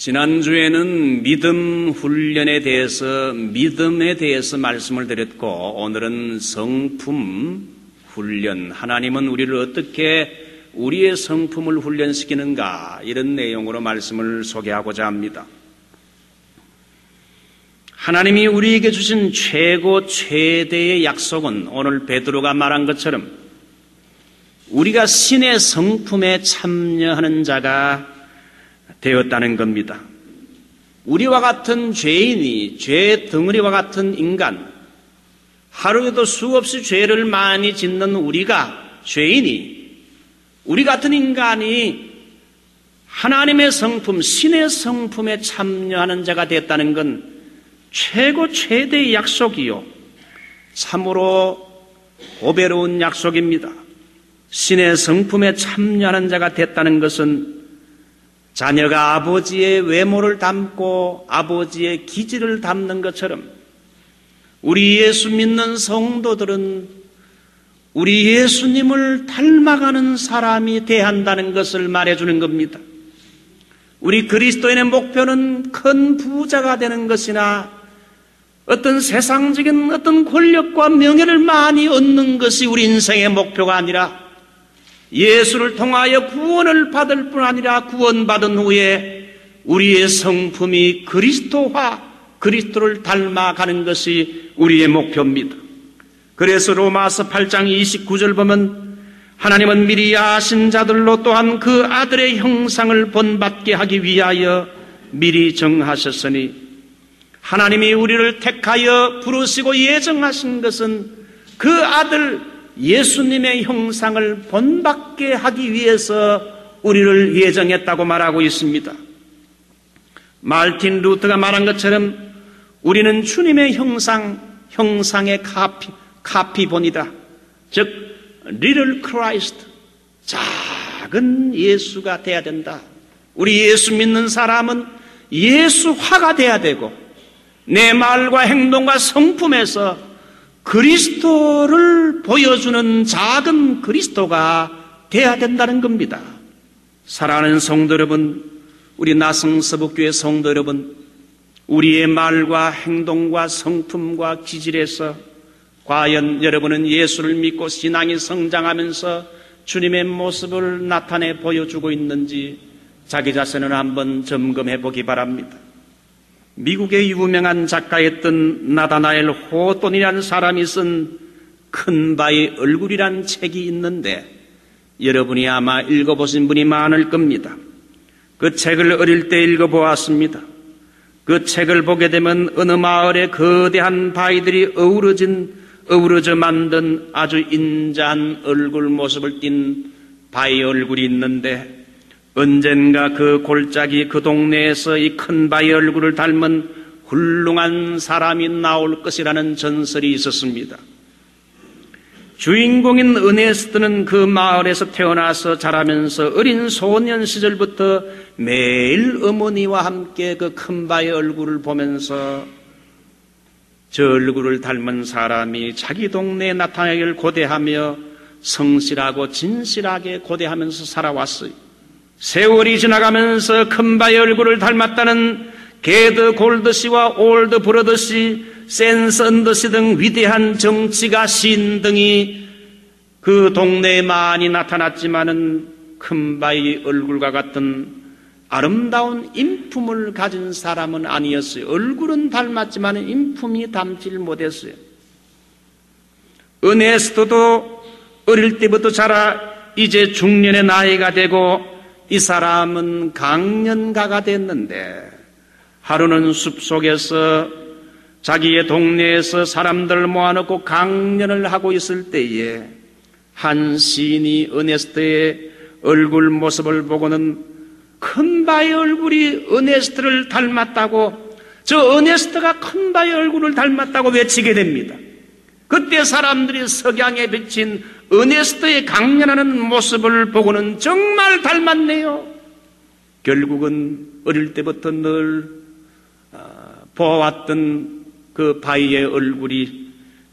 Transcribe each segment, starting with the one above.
지난주에는 믿음에 대해서 말씀을 드렸고, 오늘은 성품 훈련, 하나님은 우리를 어떻게 우리의 성품을 훈련시키는가, 이런 내용으로 말씀을 소개하고자 합니다. 하나님이 우리에게 주신 최대의 약속은 오늘 베드로가 말한 것처럼 우리가 신의 성품에 참여하는 자가 되었다는 겁니다. 우리와 같은 죄인이, 죄 덩어리와 같은 인간, 하루에도 수없이 죄를 많이 짓는 우리가, 죄인이, 우리 같은 인간이 하나님의 성품, 신의 성품에 참여하는 자가 됐다는 건 최대의 약속이요, 참으로 보배로운 약속입니다. 신의 성품에 참여하는 자가 됐다는 것은 자녀가 아버지의 외모를 담고 아버지의 기질을 담는 것처럼 우리 예수 믿는 성도들은 우리 예수님을 닮아가는 사람이 돼야 한다는 것을 말해주는 겁니다. 우리 그리스도인의 목표는 큰 부자가 되는 것이나 어떤 세상적인 어떤 권력과 명예를 많이 얻는 것이 우리 인생의 목표가 아니라 예수를 통하여 구원을 받을 뿐 아니라 구원받은 후에 우리의 성품이 그리스도를 닮아가는 것이 우리의 목표입니다. 그래서 로마서 8장 29절 보면 하나님은 미리 아신 자들로 또한 그 아들의 형상을 본받게 하기 위하여 미리 정하셨으니, 하나님이 우리를 택하여 부르시고 예정하신 것은 그 아들 예수님의 형상을 본받게 하기 위해서 우리를 예정했다고 말하고 있습니다. 마르틴 루터가 말한 것처럼 우리는 주님의 형상의 카피본이다. 즉 Little Christ, 작은 예수가 돼야 된다. 우리 예수 믿는 사람은 예수화가 돼야 되고 내 말과 행동과 성품에서 그리스도를 보여주는 작은 그리스도가 돼야 된다는 겁니다. 사랑하는 성도 여러분, 우리 나성서북교회 성도 여러분, 우리의 말과 행동과 성품과 기질에서 과연 여러분은 예수를 믿고 신앙이 성장하면서 주님의 모습을 나타내 보여주고 있는지 자기 자신을 한번 점검해 보기 바랍니다. 미국의 유명한 작가였던 나다나엘 호돈이라는 사람이 쓴 큰 바의 얼굴이란 책이 있는데 여러분이 아마 읽어보신 분이 많을 겁니다. 그 책을 어릴 때 읽어보았습니다. 그 책을 보게 되면 어느 마을에 거대한 바위들이 어우러져 만든 아주 인자한 얼굴 모습을 띤 바위 얼굴이 있는데, 언젠가 그 골짜기 그 동네에서 이 큰 바위 얼굴을 닮은 훌륭한 사람이 나올 것이라는 전설이 있었습니다. 주인공인 어네스트는 그 마을에서 태어나서 자라면서 어린 소년 시절부터 매일 어머니와 함께 그 큰 바위 얼굴을 보면서 저 얼굴을 닮은 사람이 자기 동네에 나타나기를 고대하며 성실하고 진실하게 고대하면서 살아왔어요. 세월이 지나가면서 큰 바위 얼굴을 닮았다는 게드 골드씨와 올드 브러더씨, 샌선더씨 등 위대한 정치가, 시인 등이 그 동네에 많이 나타났지만은 큰 바위 얼굴과 같은 아름다운 인품을 가진 사람은 아니었어요. 얼굴은 닮았지만 인품이 닮지를 못했어요. 어네스트도 어릴 때부터 자라 이제 중년의 나이가 되고 이 사람은 강연가가 됐는데, 하루는 숲속에서 자기의 동네에서 사람들을 모아놓고 강연을 하고 있을 때에 한 시인이 어네스트의 얼굴 모습을 보고는 큰 바위 얼굴이 어네스트를 닮았다고, 저 어네스트가 큰 바위 얼굴을 닮았다고 외치게 됩니다. 그때 사람들이 석양에 비친 어네스트의 강연하는 모습을 보고는 정말 닮았네요. 결국은 어릴 때부터 늘 보아왔던 그 바위의 얼굴이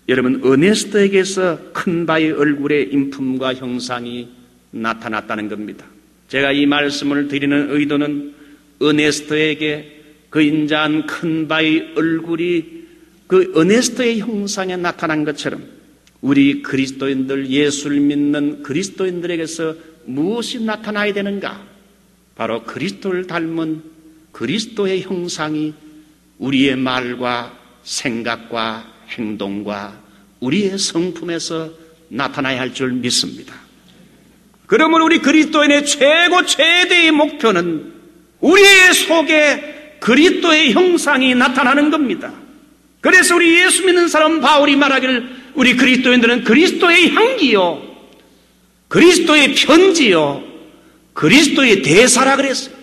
여러분 어네스트에게서 큰 바위 얼굴의 인품과 형상이 나타났다는 겁니다. 제가 이 말씀을 드리는 의도는 어네스토에게 그 인자한 큰 바의 얼굴이 그 어네스토의 형상에 나타난 것처럼 우리 그리스도인들, 예수를 믿는 그리스도인들에게서 무엇이 나타나야 되는가? 바로 그리스도를 닮은 그리스도의 형상이 우리의 말과 생각과 행동과 우리의 성품에서 나타나야 할 줄 믿습니다. 그러므로 우리 그리스도인의 최대의 목표는 우리의 속에 그리스도의 형상이 나타나는 겁니다. 그래서 우리 예수 믿는 사람 바울이 말하기를 우리 그리스도인들은 그리스도의 향기요, 그리스도의 편지요, 그리스도의 대사라 그랬어요.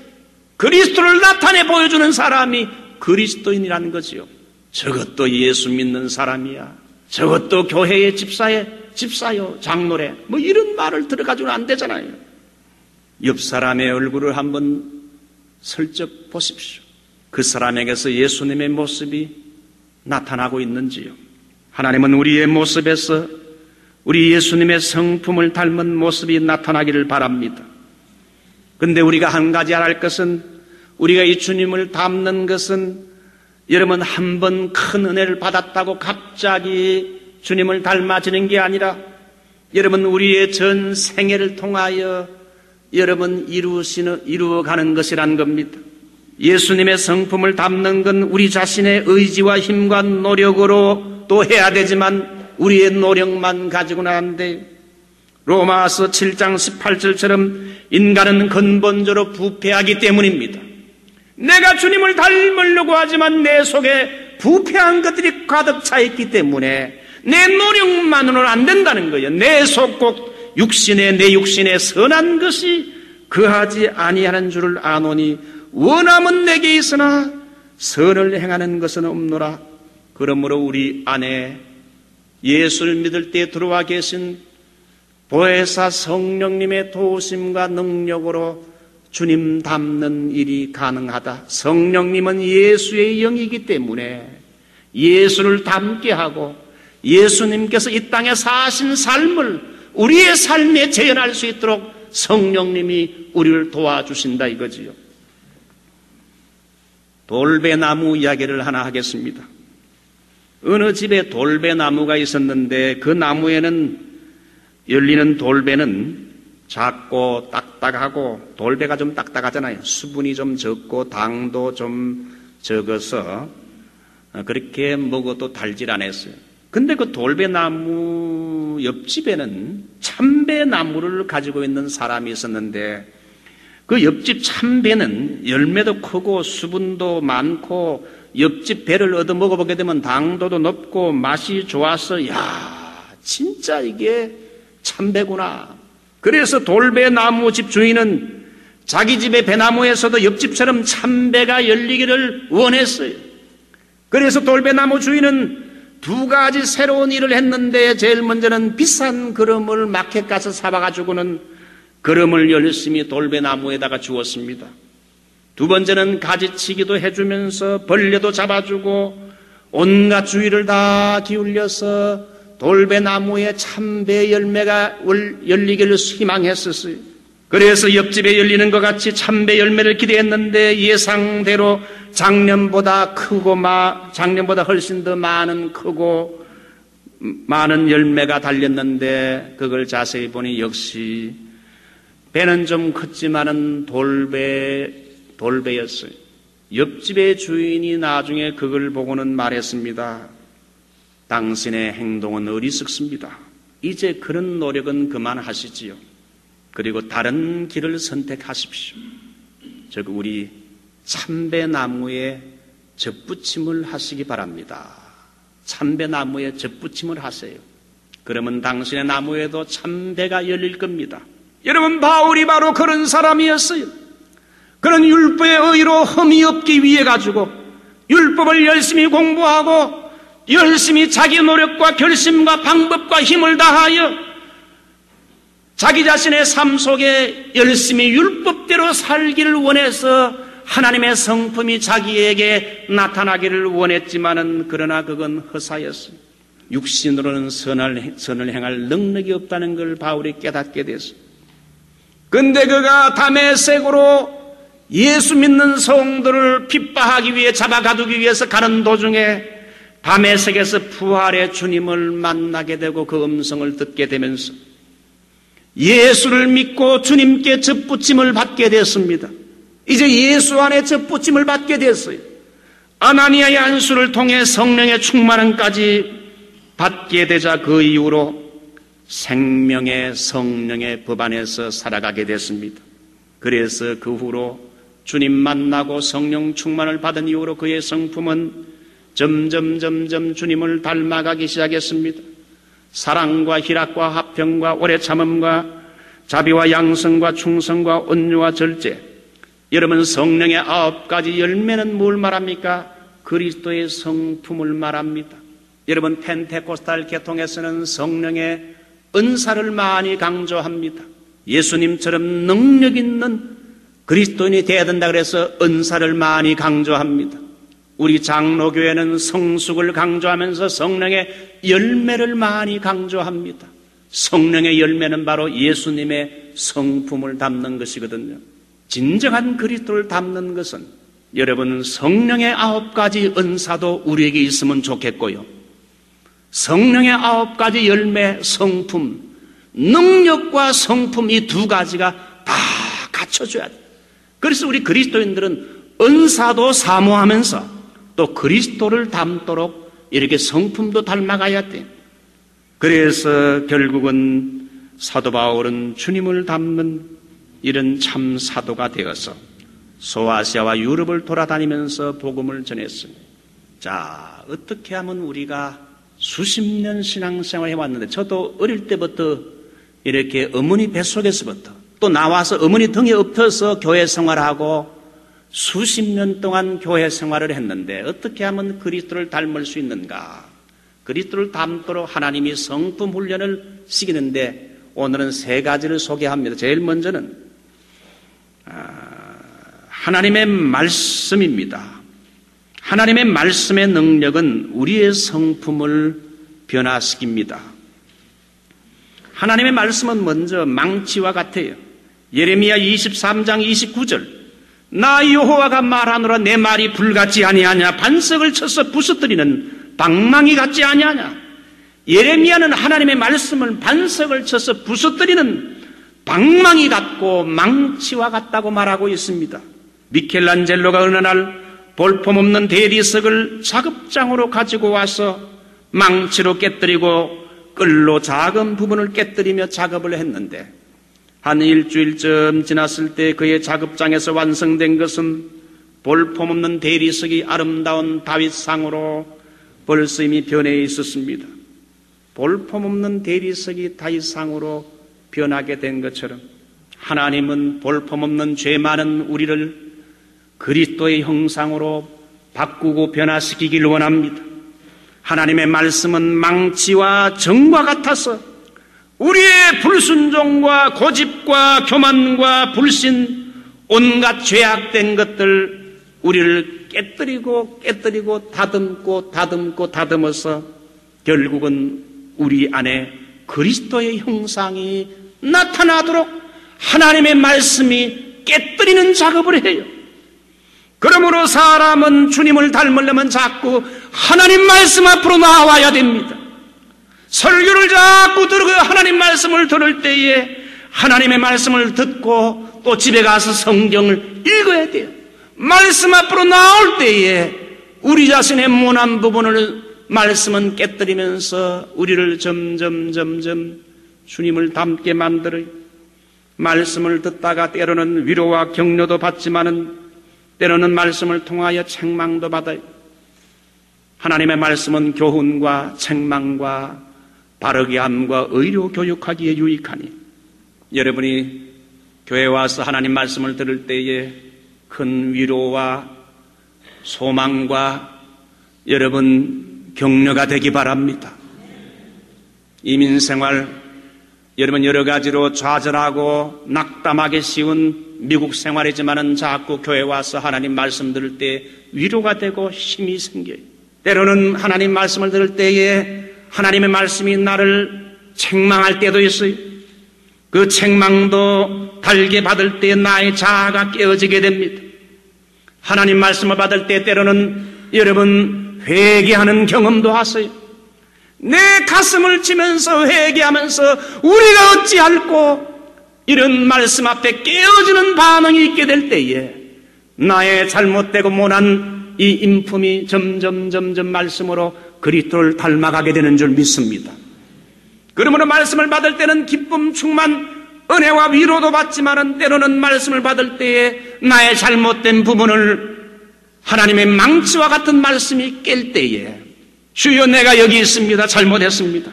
그리스도를 나타내 보여주는 사람이 그리스도인이라는 거지요. 저것도 예수 믿는 사람이야, 저것도 교회의 집사요, 장로래, 뭐 이런 말을 들어가지고는 안 되잖아요. 옆 사람의 얼굴을 한번 슬쩍 보십시오. 그 사람에게서 예수님의 모습이 나타나고 있는지요. 하나님은 우리의 모습에서 우리 예수님의 성품을 닮은 모습이 나타나기를 바랍니다. 그런데 우리가 한 가지 알아야 할 것은, 우리가 이 주님을 닮는 것은 여러분 한 번 큰 은혜를 받았다고 갑자기 주님을 닮아지는 게 아니라 여러분 우리의 전 생애를 통하여 여러분 이루어가는 것이란 겁니다. 예수님의 성품을 담는 건 우리 자신의 의지와 힘과 노력으로 또 해야 되지만 우리의 노력만 가지고는 안 돼요. 로마서 7장 18절처럼 인간은 근본적으로 부패하기 때문입니다. 내가 주님을 닮으려고 하지만 내 속에 부패한 것들이 가득 차 있기 때문에 내 노력만으로는 안 된다는 거예요. 내 속 꼭 내 육신의 선한 것이 거하지 아니하는 줄을 아노니 원함은 내게 있으나 선을 행하는 것은 없노라. 그러므로 우리 안에 예수를 믿을 때 들어와 계신 보혜사 성령님의 도우심과 능력으로 주님 닮는 일이 가능하다. 성령님은 예수의 영이기 때문에 예수를 닮게 하고 예수님께서 이 땅에 사신 삶을 우리의 삶에 재현할 수 있도록 성령님이 우리를 도와주신다 이거지요. 돌배나무 이야기를 하나 하겠습니다. 어느 집에 돌배나무가 있었는데 그 나무에는 열리는 돌배는 작고 딱딱하고, 돌배가 좀 딱딱하잖아요. 수분이 좀 적고 당도 좀 적어서 그렇게 먹어도 달질 않았어요. 근데 그 돌배나무 옆집에는 참배나무를 가지고 있는 사람이 있었는데 그 옆집 참배는 열매도 크고 수분도 많고 옆집 배를 얻어 먹어보게 되면 당도도 높고 맛이 좋아서 야, 진짜 이게 참배구나. 그래서 돌배나무 집 주인은 자기 집의 배나무에서도 옆집처럼 참배가 열리기를 원했어요. 그래서 돌배나무 주인은 두 가지 새로운 일을 했는데 제일 먼저는 비싼 거름을 마켓 가서 사와가지고는 거름을 열심히 돌배나무에다가 주었습니다. 두 번째는 가지치기도 해주면서 벌레도 잡아주고 온갖 주의를 다 기울여서 돌배나무에 참배 열매가 열리기를 희망했었어요. 그래서 옆집에 열리는 것 같이 참배 열매를 기대했는데 예상대로 작년보다 훨씬 더 크고 많은 열매가 달렸는데 그걸 자세히 보니 역시 배는 좀 컸지만은 돌배였어요. 옆집의 주인이 나중에 그걸 보고는 말했습니다. 당신의 행동은 어리석습니다. 이제 그런 노력은 그만하시지요. 그리고 다른 길을 선택하십시오. 즉 우리 참배나무에 접붙임을 하시기 바랍니다. 참배나무에 접붙임을 하세요. 그러면 당신의 나무에도 참배가 열릴 겁니다. 여러분, 바울이 바로 그런 사람이었어요. 그런 율법의 의로 흠이 없기 위해 가지고 율법을 열심히 공부하고 열심히 자기 노력과 결심과 방법과 힘을 다하여 자기 자신의 삶 속에 열심히 율법대로 살기를 원해서 하나님의 성품이 자기에게 나타나기를 원했지만은 그러나 그건 허사였어요. 육신으로는 선을 행할 능력이 없다는 걸 바울이 깨닫게 됐어요. 근데 그가 다메섹으로 예수 믿는 성도를 핍박하기 위해 잡아가두기 위해서 가는 도중에 밤의 색에서 부활의 주님을 만나게 되고 그 음성을 듣게 되면서 예수를 믿고 주님께 접붙임을 받게 됐습니다. 이제 예수 안에 접붙임을 받게 됐어요. 아나니아의 안수를 통해 성령의 충만함까지 받게 되자 그 이후로 생명의 성령의 법 안에서 살아가게 됐습니다. 그래서 그 후로 주님 만나고 성령 충만을 받은 이후로 그의 성품은 점점 주님을 닮아가기 시작했습니다. 사랑과 희락과 화평과 오래 참음과 자비와 양성과 충성과 온유와 절제. 여러분, 성령의 9가지 열매는 뭘 말합니까? 그리스도의 성품을 말합니다. 여러분, 펜테코스탈 계통에서는 성령의 은사를 많이 강조합니다. 예수님처럼 능력 있는 그리스도인이 되어야 된다 그래서 은사를 많이 강조합니다. 우리 장로교회는 성숙을 강조하면서 성령의 열매를 많이 강조합니다. 성령의 열매는 바로 예수님의 성품을 담는 것이거든요. 진정한 그리스도를 담는 것은 여러분, 성령의 9가지 은사도 우리에게 있으면 좋겠고요. 성령의 9가지 열매, 성품, 능력과 성품, 이 2가지가 다 갖춰줘야 돼요. 그래서 우리 그리스도인들은 은사도 사모하면서 또 그리스도를 닮도록 이렇게 성품도 닮아가야 돼요. 그래서 결국은 사도 바울은 주님을 닮는 이런 참 사도가 되어서 소아시아와 유럽을 돌아다니면서 복음을 전했습니다. 자, 어떻게 하면 우리가 수십 년 신앙생활을 해왔는데, 저도 어릴 때부터 이렇게 어머니 뱃속에서부터 또 나와서 어머니 등에 엎혀서 교회 생활하고 수십 년 동안 교회 생활을 했는데 어떻게 하면 그리스도를 닮을 수 있는가? 그리스도를 닮도록 하나님이 성품 훈련을 시키는데 오늘은 3가지를 소개합니다. 제일 먼저는 하나님의 말씀입니다. 하나님의 말씀의 능력은 우리의 성품을 변화시킵니다. 하나님의 말씀은 먼저 망치와 같아요. 예레미야 23장 29절, 나 여호와가 말하노라 내 말이 불같지 아니하냐, 반석을 쳐서 부서뜨리는 방망이 같지 아니하냐. 예레미야는 하나님의 말씀을 반석을 쳐서 부서뜨리는 방망이 같고 망치와 같다고 말하고 있습니다. 미켈란젤로가 어느 날 볼품없는 대리석을 작업장으로 가지고 와서 망치로 깨뜨리고 끌로 작은 부분을 깨뜨리며 작업을 했는데 한 일주일쯤 지났을 때 그의 작업장에서 완성된 것은 볼품없는 대리석이 아름다운 다윗상으로 벌써 이미 변해 있었습니다. 볼품없는 대리석이 다윗상으로 변하게 된 것처럼 하나님은 볼품없는 죄 많은 우리를 그리스도의 형상으로 바꾸고 변화시키기를 원합니다. 하나님의 말씀은 망치와 정과 같아서 우리의 불순종과 고집과 교만과 불신, 온갖 죄악된 것들 우리를 깨뜨리고 다듬어서 결국은 우리 안에 그리스도의 형상이 나타나도록 하나님의 말씀이 깨뜨리는 작업을 해요. 그러므로 사람은 주님을 닮으려면 자꾸 하나님 말씀 앞으로 나와야 됩니다. 설교를 자꾸 들고 하나님 말씀을 들을 때에 하나님의 말씀을 듣고 또 집에 가서 성경을 읽어야 돼요. 말씀 앞으로 나올 때에 우리 자신의 모난 부분을 말씀은 깨뜨리면서 우리를 점점 주님을 닮게 만들어요. 말씀을 듣다가 때로는 위로와 격려도 받지만은 때로는 말씀을 통하여 책망도 받아요. 하나님의 말씀은 교훈과 책망과 바르게 함과 의로 교육하기에 유익하니 여러분이 교회에 와서 하나님 말씀을 들을 때에 큰 위로와 소망과 여러분 격려가 되기 바랍니다. 이민생활 여러분 여러 가지로 좌절하고 낙담하기 쉬운 미국 생활이지만은 자꾸 교회 와서 하나님 말씀 들을 때 위로가 되고 힘이 생겨요. 때로는 하나님 말씀을 들을 때에 하나님의 말씀이 나를 책망할 때도 있어요. 그 책망도 달게 받을 때 나의 자아가 깨어지게 됩니다. 하나님 말씀을 받을 때 때로는 여러분 회개하는 경험도 하세요. 내 가슴을 치면서 회개하면서 우리가 어찌할꼬 이런 말씀 앞에 깨어지는 반응이 있게 될 때에 나의 잘못되고 못한 이 인품이 점점 말씀으로 그리스도를 닮아가게 되는 줄 믿습니다. 그러므로 말씀을 받을 때는 기쁨 충만 은혜와 위로도 받지만은 때로는 말씀을 받을 때에 나의 잘못된 부분을 하나님의 망치와 같은 말씀이 깰 때에 주여 내가 여기 있습니다. 잘못했습니다.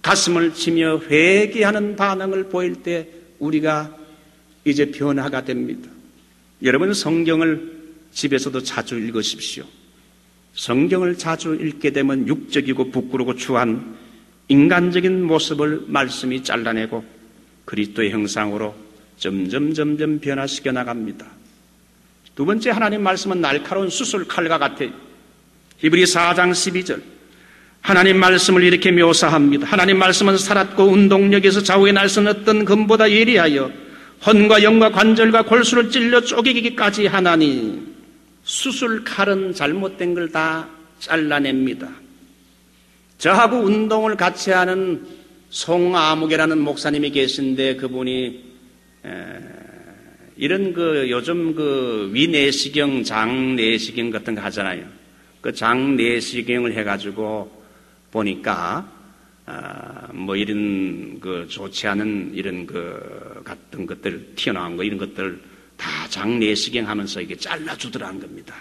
가슴을 치며 회개하는 반응을 보일 때 우리가 이제 변화가 됩니다. 여러분 성경을 집에서도 자주 읽으십시오. 성경을 자주 읽게 되면 육적이고 부끄러고 추한 인간적인 모습을 말씀이 잘라내고 그리스도의 형상으로 점점 변화시켜 나갑니다. 두 번째 하나님 말씀은 날카로운 수술칼과 같아요. 히브리 4장 12절 하나님 말씀을 이렇게 묘사합니다. 하나님 말씀은 살았고 운동력에서 좌우에 날선 어떤 금보다 예리하여 혼과 영과 관절과 골수를 찔러 쪼개기까지 하나니 수술칼은 잘못된 걸 다 잘라냅니다. 저하고 운동을 같이 하는 송아무개라는 목사님이 계신데 그분이 이런 요즘 위내시경, 장내시경 같은 거 하잖아요. 그 장내시경을 해가지고 보니까 이런 좋지 않은 이런 같은 것들 튀어나온 거 이런 것들 다 장내시경 하면서 이게 잘라주더라는 겁니다.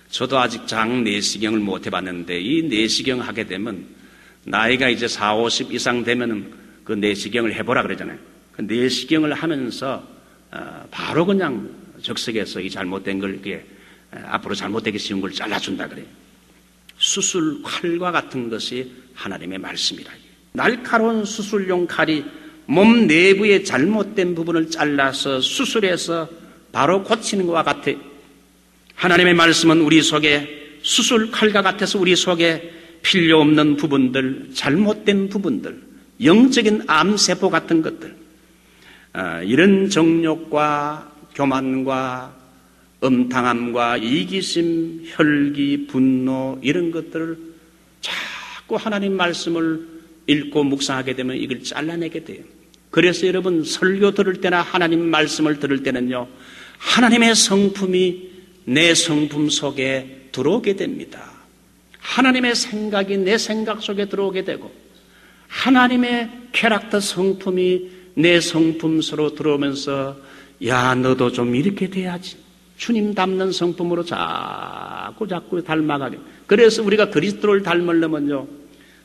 저도 아직 장내시경을 못 해봤는데 이 내시경 하게 되면 나이가 이제 40, 50 이상 되면은 그 내시경을 해보라 그러잖아요. 그 내시경을 하면서 바로 그냥 적석에서 이 잘못된 걸 이렇게 앞으로 잘못되기 쉬운 걸 잘라준다 그래요. 수술 칼과 같은 것이 하나님의 말씀이라. 날카로운 수술용 칼이 몸 내부의 잘못된 부분을 잘라서 수술해서 바로 고치는 것과 같아. 하나님의 말씀은 우리 속에 수술 칼과 같아서 우리 속에 필요 없는 부분들, 잘못된 부분들, 영적인 암세포 같은 것들, 이런 정욕과 교만과 음탕함과 이기심, 혈기, 분노 이런 것들을 자꾸 하나님 말씀을 읽고 묵상하게 되면 이걸 잘라내게 돼요. 그래서 여러분 설교 들을 때나 하나님 말씀을 들을 때는요, 하나님의 성품이 내 성품 속에 들어오게 됩니다. 하나님의 생각이 내 생각 속에 들어오게 되고 하나님의 캐릭터 성품이 내 성품으로 들어오면서 야 너도 좀 이렇게 돼야지. 주님 닮는 성품으로 자꾸 닮아가게. 그래서 우리가 그리스도를 닮으려면요,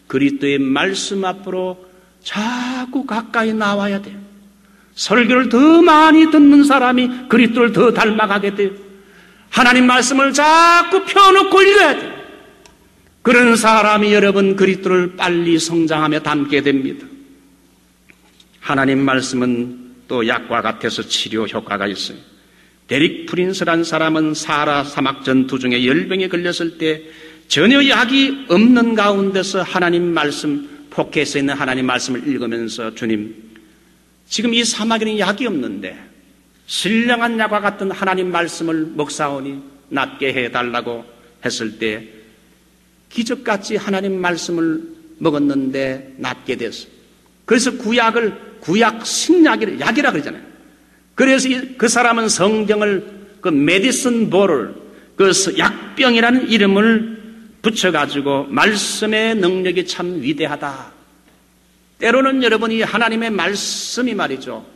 그리스도의 말씀 앞으로 자꾸 가까이 나와야 돼요. 설교를 더 많이 듣는 사람이 그리스도를 더 닮아가게 돼요. 하나님 말씀을 자꾸 펴놓고 읽어야 돼요. 그런 사람이 여러분 그리스도를 빨리 성장하며 닮게 됩니다. 하나님 말씀은 또 약과 같아서 치료 효과가 있어요. 데릭 프린스란 사람은 사하라 사막 전투 중에 열병에 걸렸을 때 전혀 약이 없는 가운데서 하나님 말씀, 포켓에 있는 하나님 말씀을 읽으면서 주님, 지금 이 사막에는 약이 없는데 신령한 약과 같은 하나님 말씀을 먹사오니 낫게 해달라고 했을 때 기적같이 하나님 말씀을 먹었는데 낫게 됐어요. 그래서 구약 신약이라 약이라 그러잖아요. 그래서 그 사람은 성경을 그 메디슨 볼을 그 약병이라는 이름을 붙여가지고 말씀의 능력이 참 위대하다. 때로는 여러분이 하나님의 말씀이 말이죠,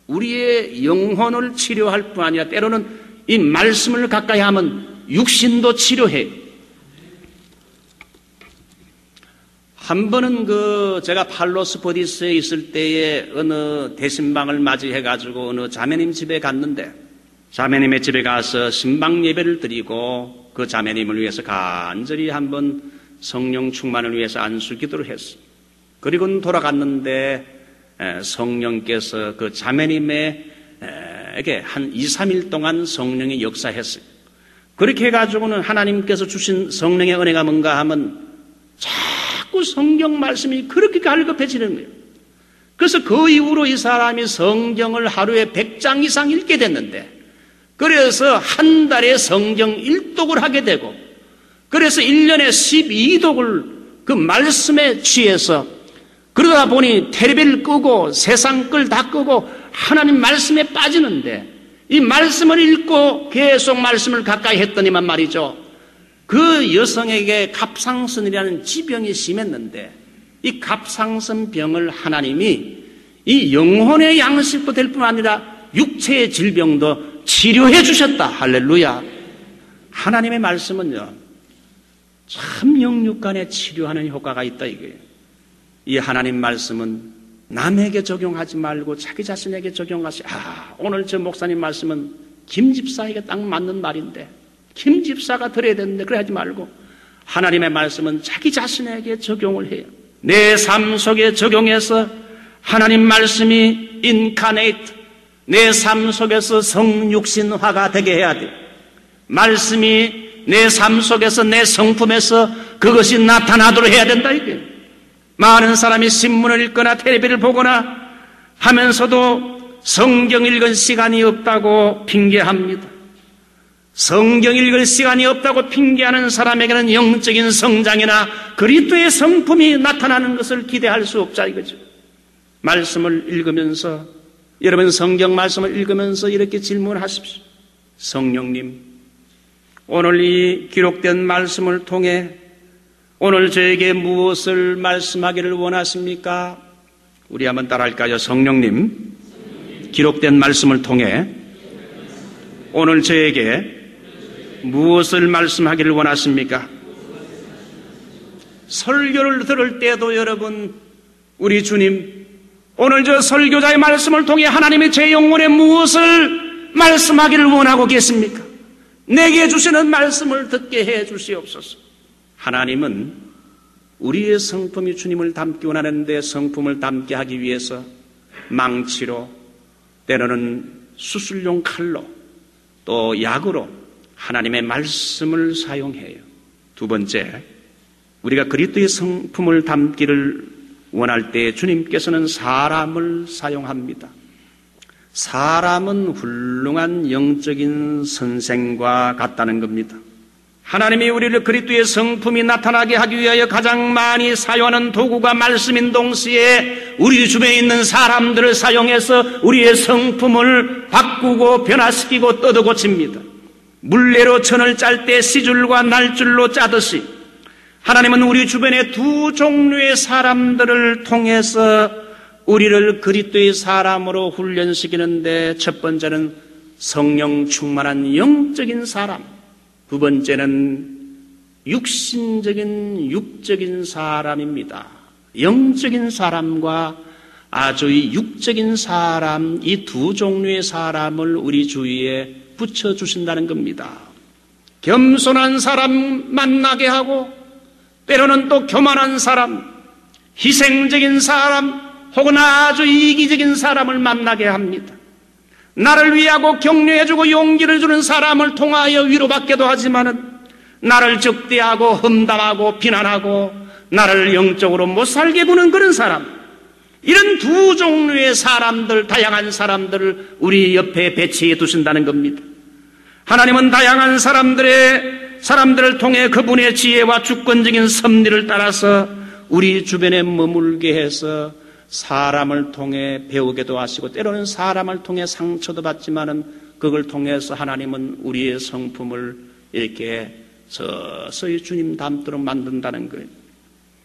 우리의 영혼을 치료할 뿐 아니라 때로는 이 말씀을 가까이 하면 육신도 치료해. 한 번은 제가 팔로스포디스에 있을 때에 어느 대신방을 맞이해가지고 어느 자매님 집에 갔는데, 자매님의 집에 가서 신방 예배를 드리고 그 자매님을 위해서 간절히 한번 성령 충만을 위해서 안수 기도를 했어요. 그리고는 돌아갔는데 성령께서 그 자매님에게 한 2, 3일 동안 성령이 역사했어요. 그렇게 해가지고는 하나님께서 주신 성령의 은혜가 뭔가 하면 자꾸 성경 말씀이 그렇게 갈급해지는 거예요. 그래서 그 이후로 이 사람이 성경을 하루에 100장 이상 읽게 됐는데, 그래서 한 달에 성경 1독을 하게 되고, 그래서 1년에 12독을 그 말씀에 취해서, 그러다 보니 텔레비를 끄고 세상 걸 다 끄고 하나님 말씀에 빠지는데, 이 말씀을 읽고 계속 말씀을 가까이 했더니만 말이죠, 그 여성에게 갑상선이라는 지병이 심했는데, 이 갑상선 병을 하나님이 이 영혼의 양식도 될 뿐 아니라 육체의 질병도 치료해 주셨다. 할렐루야. 하나님의 말씀은요, 참 영육간에 치료하는 효과가 있다 이거예요. 이 하나님 말씀은 남에게 적용하지 말고 자기 자신에게 적용하시. 오늘 저 목사님 말씀은 김 집사에게 딱 맞는 말인데, 김 집사가 들어야 되는데 그래 하지 말고 하나님의 말씀은 자기 자신에게 적용을 해요. 내 삶 속에 적용해서 하나님 말씀이 인카네이트, 내 삶 속에서 성육신화가 되게 해야 돼요. 말씀이 내 삶 속에서, 내 성품에서 그것이 나타나도록 해야 된다 이거예요. 많은 사람이 신문을 읽거나 텔레비를 보거나 하면서도 성경 읽은 시간이 없다고 핑계합니다. 성경 읽을 시간이 없다고 핑계하는 사람에게는 영적인 성장이나 그리스도의 성품이 나타나는 것을 기대할 수 없자 이거죠. 말씀을 읽으면서, 여러분 성경 말씀을 읽으면서 이렇게 질문하십시오. 성령님, 오늘 이 기록된 말씀을 통해 오늘 저에게 무엇을 말씀하기를 원하십니까? 우리 한번 따라할까요? 성령님, 기록된 말씀을 통해 오늘 저에게 무엇을 말씀하기를 원하십니까? 설교를 들을 때도 여러분, 우리 주님, 오늘 저 설교자의 말씀을 통해 하나님이 제 영혼에 무엇을 말씀하기를 원하고 계십니까? 내게 주시는 말씀을 듣게 해 주시옵소서. 하나님은 우리의 성품이 주님을 닮기 원하는데, 성품을 닮게 하기 위해서 망치로, 때로는 수술용 칼로, 또 약으로 하나님의 말씀을 사용해요. 두 번째, 우리가 그리스도의 성품을 담기를 원할 때 주님께서는 사람을 사용합니다. 사람은 훌륭한 영적인 선생과 같다는 겁니다. 하나님이 우리를 그리스도의 성품이 나타나게 하기 위하여 가장 많이 사용하는 도구가 말씀인 동시에 우리 주변에 있는 사람들을 사용해서 우리의 성품을 바꾸고 변화시키고 뜯어고칩니다. 물레로 천을 짤 때 씨줄과 날줄로 짜듯이 하나님은 우리 주변에 두 종류의 사람들을 통해서 우리를 그리스도의 사람으로 훈련시키는데, 첫 번째는 성령 충만한 영적인 사람, 두 번째는 육적인 사람입니다. 영적인 사람과 아주 육적인 사람, 이 두 종류의 사람을 우리 주위에 붙여주신다는 겁니다. 겸손한 사람 만나게 하고, 때로는 또 교만한 사람, 희생적인 사람, 혹은 아주 이기적인 사람을 만나게 합니다. 나를 위하고 격려해주고 용기를 주는 사람을 통하여 위로받기도 하지만은, 나를 적대하고 험담하고 비난하고 나를 영적으로 못살게 구는 그런 사람, 이런 두 종류의 사람들, 다양한 사람들을 우리 옆에 배치해 두신다는 겁니다. 하나님은 다양한 사람들을 통해 그분의 지혜와 주권적인 섭리를 따라서 우리 주변에 머물게 해서 사람을 통해 배우게도 하시고, 때로는 사람을 통해 상처도 받지만은 그걸 통해서 하나님은 우리의 성품을 이렇게 서서히 주님 닮도록 만든다는 거예요.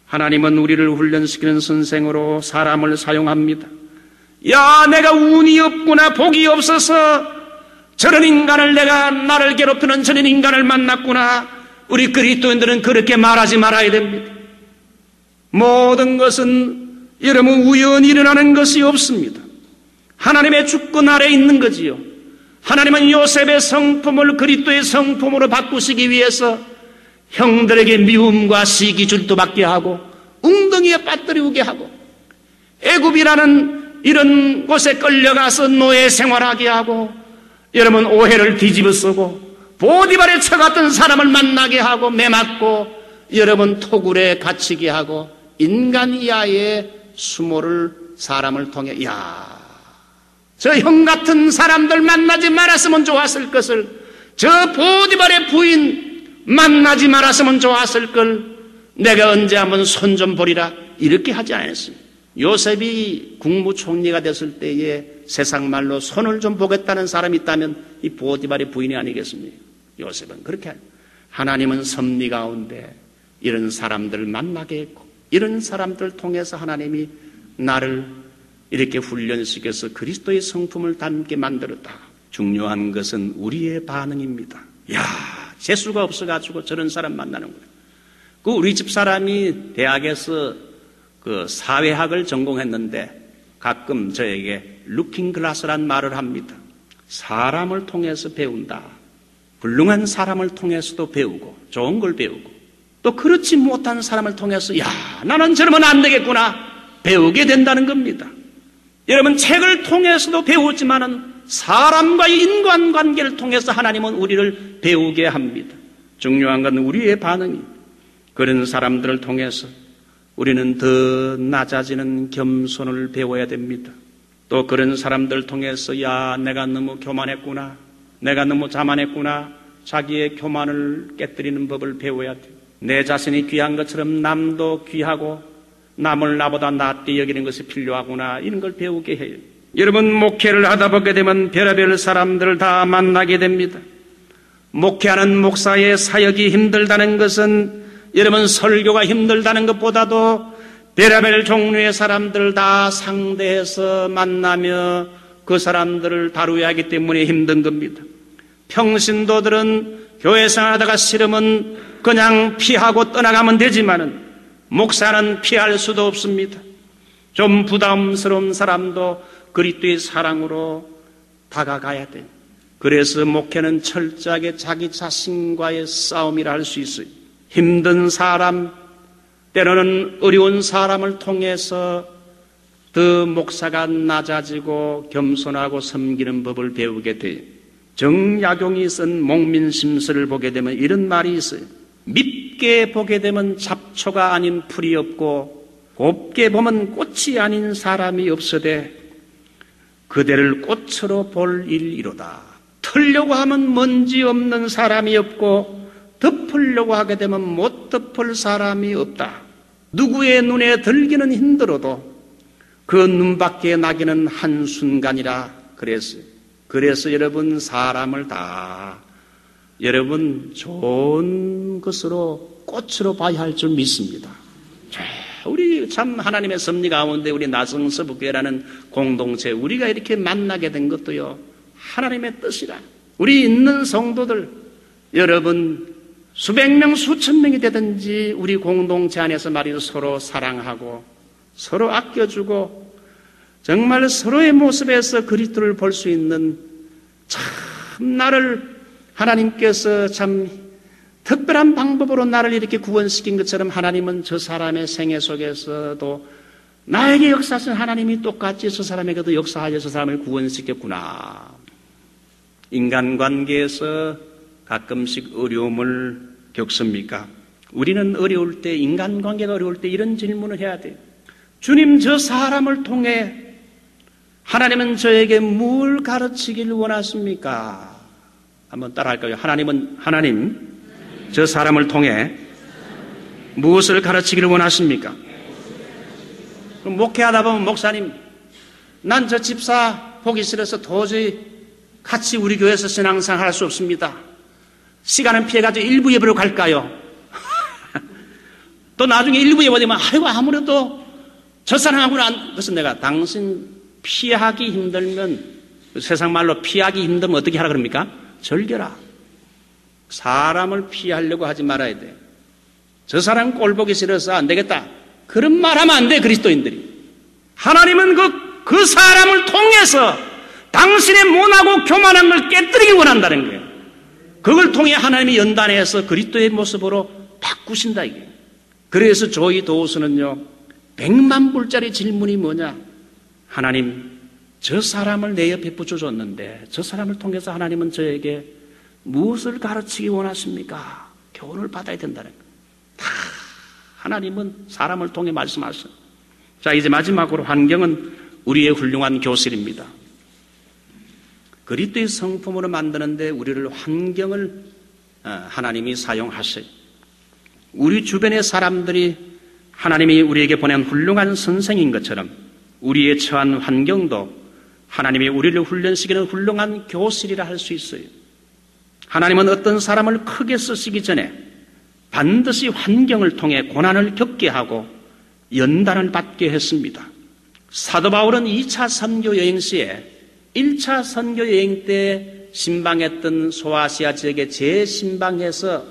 하나님은 우리를 훈련시키는 선생으로 사람을 사용합니다. 야, 내가 운이 없구나, 복이 없어서 저런 인간을, 내가 나를 괴롭히는 저런 인간을 만났구나. 우리 그리스도인들은 그렇게 말하지 말아야 됩니다. 모든 것은 여러분 우연히 일어나는 것이 없습니다. 하나님의 주권 아래 있는 거지요. 하나님은 요셉의 성품을 그리스도의 성품으로 바꾸시기 위해서 형들에게 미움과 시기 질투받게 하고 웅덩이에 빠뜨리게 하고, 애굽이라는 이런 곳에 끌려가서 노예 생활하게 하고, 여러분 오해를 뒤집어 쓰고 보디발에 처갔던 사람을 만나게 하고 매맞고, 여러분 토굴에 갇히게 하고 인간 이하의 수모를 사람을 통해 저 형 같은 사람들 만나지 말았으면 좋았을 것을, 저 보디발의 부인 만나지 말았으면 좋았을 걸, 내가 언제 한번 손 좀 보리라, 이렇게 하지 않았습니다. 요셉이 국무총리가 됐을 때에 세상 말로 손을 좀 보겠다는 사람이 있다면 이 보디발의 부인이 아니겠습니까? 요셉은 그렇게 하나님은 섭리 가운데 이런 사람들을 만나게 했고, 이런 사람들을 통해서 하나님이 나를 이렇게 훈련시켜서 그리스도의 성품을 닮게 만들었다. 중요한 것은 우리의 반응입니다. 재수가 없어가지고 저런 사람 만나는 거예요. 우리 집 사람이 대학에서 사회학을 전공했는데 가끔 저에게 루킹 글라스란 말을 합니다. 사람을 통해서 배운다. 훌륭한 사람을 통해서도 배우고 좋은 걸 배우고, 또 그렇지 못한 사람을 통해서 나는 저러면 안 되겠구나 배우게 된다는 겁니다. 여러분, 책을 통해서도 배우지만은 사람과의 인간관계를 통해서 하나님은 우리를 배우게 합니다. 중요한 건 우리의 반응이. 그런 사람들을 통해서 우리는 더 낮아지는 겸손을 배워야 됩니다. 또 그런 사람들을 통해서 내가 너무 교만했구나, 내가 너무 자만했구나, 자기의 교만을 깨뜨리는 법을 배워야 돼요. 내 자신이 귀한 것처럼 남도 귀하고 남을 나보다 낫게 여기는 것이 필요하구나, 이런 걸 배우게 해요. 여러분, 목회를 하다 보게 되면 별의별 사람들을 다 만나게 됩니다. 목회하는 목사의 사역이 힘들다는 것은 여러분 설교가 힘들다는 것보다도 별의별 종류의 사람들을 다 상대해서 만나며 그 사람들을 다루어야 하기 때문에 힘든 겁니다. 평신도들은 교회 생활하다가 싫으면 그냥 피하고 떠나가면 되지만은 목사는 피할 수도 없습니다. 좀 부담스러운 사람도 그리스도의 사랑으로 다가가야 돼요. 그래서 목회는 철저하게 자기 자신과의 싸움이라 할 수 있어요. 힘든 사람, 때로는 어려운 사람을 통해서 더 목사가 낮아지고 겸손하고 섬기는 법을 배우게 돼요. 정약용이 쓴 목민심서를 보게 되면 이런 말이 있어요. 밉게 보게 되면 잡초가 아닌 풀이 없고, 곱게 보면 꽃이 아닌 사람이 없으되 그대를 꽃으로 볼 일이로다. 털려고 하면 먼지 없는 사람이 없고, 덮으려고 하게 되면 못 덮을 사람이 없다. 누구의 눈에 들기는 힘들어도 그 눈밖에 나기는 한순간이라 그랬어요. 그래서 여러분, 사람을 다 여러분 좋은 것으로, 꽃으로 봐야 할 줄 믿습니다. 우리 참 하나님의 섭리 가운데 우리 나성서북교회라는 공동체, 우리가 이렇게 만나게 된 것도요, 하나님의 뜻이라. 우리 있는 성도들 여러분 수백 명 수천 명이 되든지 우리 공동체 안에서 말이죠, 서로 사랑하고 서로 아껴주고 정말 서로의 모습에서 그리스도를 볼 수 있는, 참 나를 하나님께서 참 특별한 방법으로 나를 이렇게 구원시킨 것처럼 하나님은 저 사람의 생애 속에서도 나에게 역사하신 하나님이 똑같이 저 사람에게도 역사하여 저 사람을 구원시켰구나. 인간관계에서 가끔씩 어려움을 겪습니까? 우리는 어려울 때, 인간관계가 어려울 때 이런 질문을 해야 돼요. 주님, 저 사람을 통해 하나님은 저에게 뭘 가르치길 원하십니까? 한번 따라할까요? 하나님, 저 사람을 통해 무엇을 가르치기를 원하십니까? 그럼 목회하다 보면 목사님, 난 저 집사 보기 싫어서 도저히 같이 우리 교회에서 신앙생활 할 수 없습니다. 시간은 피해가지고 일부 예배로 갈까요? 또 나중에 일부 예배 되면 아무래도 저 사람하고는 그래서 내가 당신 피하기 힘들면, 세상 말로 피하기 힘들면 어떻게 하라 그럽니까? 절겨라. 사람을 피하려고 하지 말아야 돼. 저 사람 꼴 보기 싫어서 안 되겠다, 그런 말 하면 안 돼. 그리스도인들이. 하나님은 그 사람을 통해서 당신의 모나고 교만한 걸 깨뜨리기 원한다는 거예요. 그걸 통해 하나님이 연단해서 그리스도의 모습으로 바꾸신다 이게. 그래서 조이 도우스는요, 100만 불짜리 질문이 뭐냐? 하나님, 저 사람을 내 옆에 붙여줬는데 저 사람을 통해서 하나님은 저에게 무엇을 가르치기 원하십니까? 교훈을 받아야 된다는 거예요. 다 하나님은 사람을 통해 말씀하셔. 자, 이제 마지막으로 환경은 우리의 훌륭한 교실입니다. 그리스도의 성품으로 만드는데 우리를 환경을 하나님이 사용하셔요. 우리 주변의 사람들이 하나님이 우리에게 보낸 훌륭한 선생인 것처럼 우리의 처한 환경도 하나님이 우리를 훈련시키는 훌륭한 교실이라 할 수 있어요. 하나님은 어떤 사람을 크게 쓰시기 전에 반드시 환경을 통해 고난을 겪게 하고 연단을 받게 했습니다. 사도 바울은 2차 선교 여행 시에 1차 선교 여행 때 신방했던 소아시아 지역에 재신방해서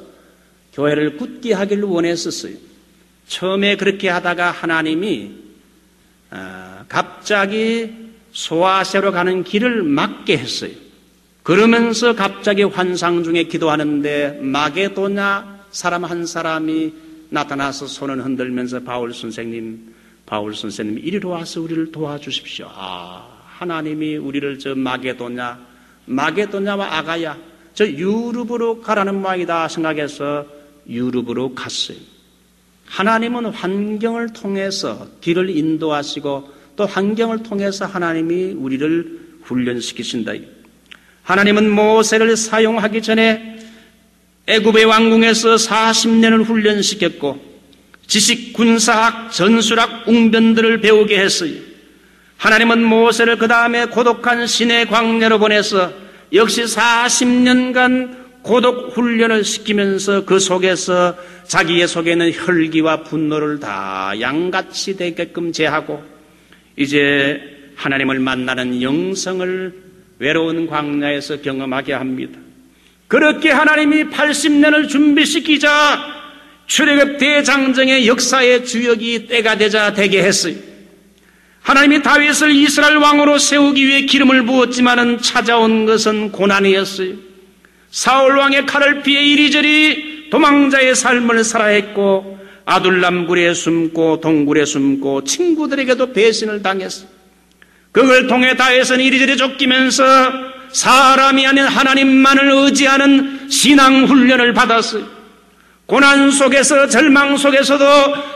교회를 굳게 하기를 원했었어요. 처음에 그렇게 하다가 하나님이 갑자기 소아시아로 가는 길을 막게 했어요. 그러면서 갑자기 환상 중에 기도하는데 마게도냐 사람 한 사람이 나타나서 손을 흔들면서 바울 선생님 이리로 와서 우리를 도와주십시오. 하나님이 우리를 저 마게도냐와 아가야 저 유럽으로 가라는 모양이다 생각해서 유럽으로 갔어요. 하나님은 환경을 통해서 길을 인도하시고 또 환경을 통해서 하나님이 우리를 훈련시키신다. 하나님은 모세를 사용하기 전에 애굽의 왕궁에서 40년을 훈련시켰고 지식, 군사학, 전술학, 웅변들을 배우게 했어요. 하나님은 모세를 그 다음에 고독한 시내 광야로 보내서 역시 40년간 고독 훈련을 시키면서 그 속에서 자기의 속에 있는 혈기와 분노를 다 양같이 되게끔 제하고 이제 하나님을 만나는 영성을 외로운 광야에서 경험하게 합니다. 그렇게 하나님이 80년을 준비시키자 출애굽 대장정의 역사의 주역이 때가 되자 되게 했어요. 하나님이 다윗을 이스라엘 왕으로 세우기 위해 기름을 부었지만은 찾아온 것은 고난이었어요. 사울 왕의 칼을 피해 이리저리 도망자의 삶을 살아야 했고 아둘람 굴에 숨고 동굴에 숨고 친구들에게도 배신을 당했어요. 그걸 통해 다윗은 이리저리 쫓기면서 사람이 아닌 하나님만을 의지하는 신앙 훈련을 받았어요. 고난 속에서 절망 속에서도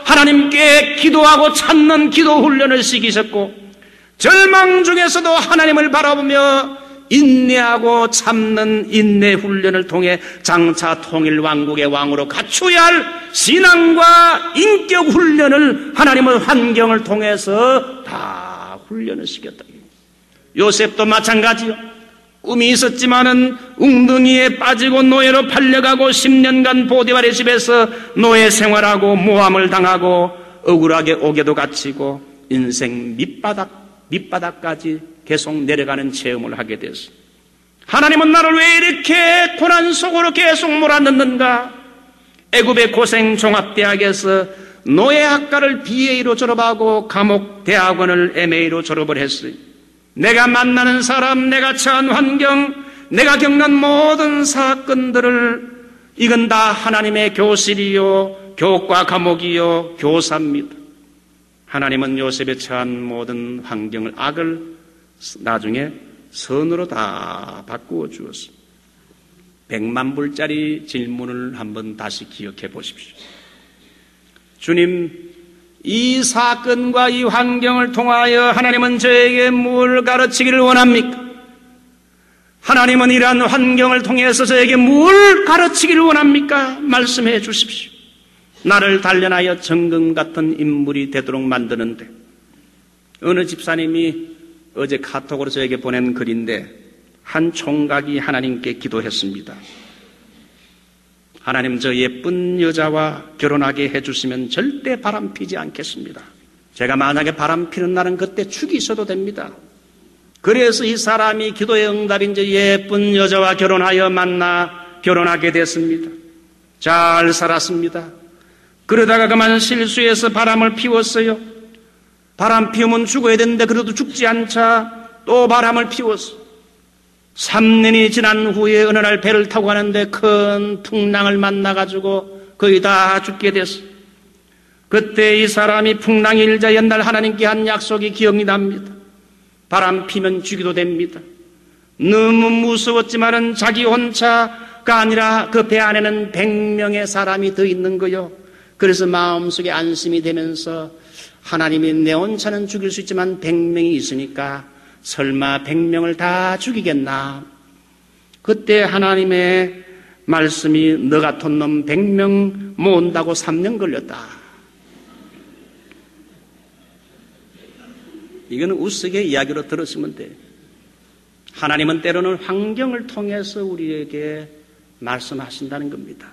하나님께 기도하고 찾는 기도 훈련을 시키셨고 절망 중에서도 하나님을 바라보며 인내하고 참는 인내 훈련을 통해 장차 통일 왕국의 왕으로 갖춰야 할 신앙과 인격 훈련을 하나님은 환경을 통해서 다 훈련을 시켰다. 요셉도 마찬가지요. 꿈이 있었지만은 웅덩이에 빠지고 노예로 팔려가고 10년간 보디발의 집에서 노예 생활하고 모함을 당하고 억울하게 옥에도 갇히고 인생 밑바닥까지 계속 내려가는 체험을 하게 됐어요. 하나님은 나를 왜 이렇게 고난 속으로 계속 몰아넣는가? 애굽의 고생 종합대학에서 노예학과를 BA로 졸업하고 감옥 대학원을 MA로 졸업을 했어요. 내가 만나는 사람, 내가 처한 환경, 내가 겪는 모든 사건들을 이건 다 하나님의 교실이요, 교과 과목이요, 교사입니다. 하나님은 요셉의 처한 모든 환경을 악을 나중에 선으로 다 바꾸어 주었습니다. 100만 불짜리 질문을 한번 다시 기억해 보십시오. 주님, 이 사건과 이 환경을 통하여 하나님은 저에게 뭘 가르치기를 원합니까? 하나님은 이러한 환경을 통해서 저에게 뭘 가르치기를 원합니까? 말씀해 주십시오. 나를 단련하여 정금 같은 인물이 되도록 만드는데 어느 집사님이 어제 카톡으로 저에게 보낸 글인데 한 총각이 하나님께 기도했습니다. 하나님, 저 예쁜 여자와 결혼하게 해주시면 절대 바람 피지 않겠습니다. 제가 만약에 바람 피는 날은 그때 죽이셔도 됩니다. 그래서 이 사람이 기도의 응답인 저 예쁜 여자와 결혼하여 만나 결혼하게 됐습니다. 잘 살았습니다. 그러다가 그만 실수해서 바람을 피웠어요. 바람 피우면 죽어야 되는데 그래도 죽지 않자 또 바람을 피웠어. 3년이 지난 후에 어느 날 배를 타고 가는데 큰 풍랑을 만나가지고 거의 다 죽게 됐어. 그때 이 사람이 풍랑이 일자 옛날 하나님께 한 약속이 기억이 납니다. 바람 피면 죽이도 됩니다. 너무 무서웠지만은 자기 혼자가 아니라 그 배 안에는 100명의 사람이 더 있는 거요. 그래서 마음속에 안심이 되면서 하나님이 내 혼자는 죽일 수 있지만 100명이 있으니까 설마 100명을 다 죽이겠나? 그때 하나님의 말씀이 너 같은 놈 100명 모은다고 3년 걸렸다. 이거는 우스개 이야기로 들었으면 돼. 하나님은 때로는 환경을 통해서 우리에게 말씀하신다는 겁니다.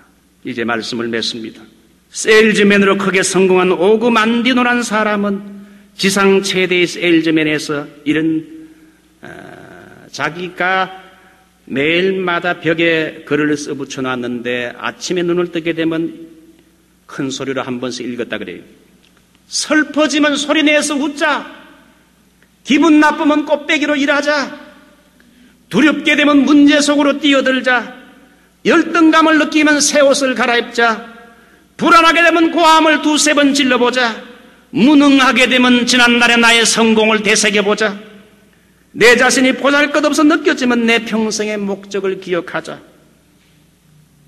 이제 말씀을 맺습니다. 세일즈맨으로 크게 성공한 오그 만디노란 사람은 지상 최대의 세일즈맨에서 이런 자기가 매일마다 벽에 글을 써붙여 놨는데 아침에 눈을 뜨게 되면 큰 소리로 한 번씩 읽었다 그래요. 슬퍼지면 소리내서 웃자. 기분 나쁘면 꽃배기로 일하자. 두렵게 되면 문제 속으로 뛰어들자. 열등감을 느끼면 새 옷을 갈아입자. 불안하게 되면 고함을 2-3번 질러보자. 무능하게 되면 지난날의 나의 성공을 되새겨보자. 내 자신이 보잘것없어 느껴지면 내 평생의 목적을 기억하자.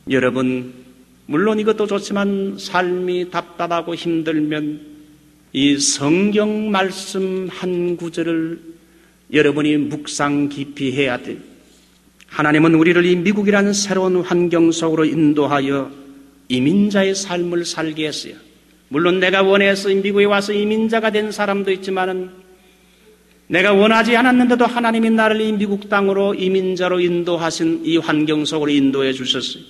여러분, 물론 이것도 좋지만 삶이 답답하고 힘들면 이 성경 말씀 한 구절을 여러분이 묵상 깊이 해야 돼요. 하나님은 우리를 이 미국이라는 새로운 환경 속으로 인도하여 이민자의 삶을 살게 했어요. 물론 내가 원해서 미국에 와서 이민자가 된 사람도 있지만은 내가 원하지 않았는데도 하나님이 나를 이 미국 땅으로 이민자로 인도하신 이 환경 속으로 인도해 주셨어요.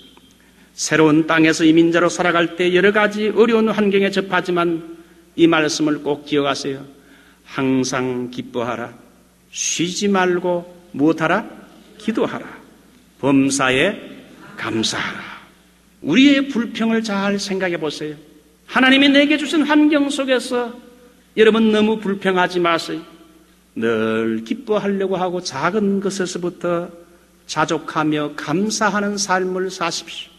새로운 땅에서 이민자로 살아갈 때 여러 가지 어려운 환경에 접하지만 이 말씀을 꼭 기억하세요. 항상 기뻐하라. 쉬지 말고 무엇하라? 기도하라. 범사에 감사하라. 우리의 불평을 잘 생각해 보세요. 하나님이 내게 주신 환경 속에서 여러분 너무 불평하지 마세요. 늘 기뻐하려고 하고 작은 것에서부터 자족하며 감사하는 삶을 사십시오.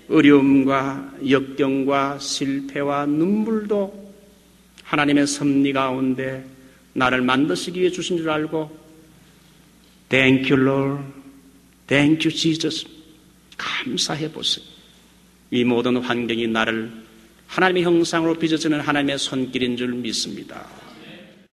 어려움과 역경과 실패와 눈물도 하나님의 섭리 가운데 나를 만드시기 위해 주신 줄 알고 Thank you, Lord. Thank you, Jesus. 감사해 보세요. 이 모든 환경이 나를 하나님의 형상으로 빚어지는 하나님의 손길인 줄 믿습니다.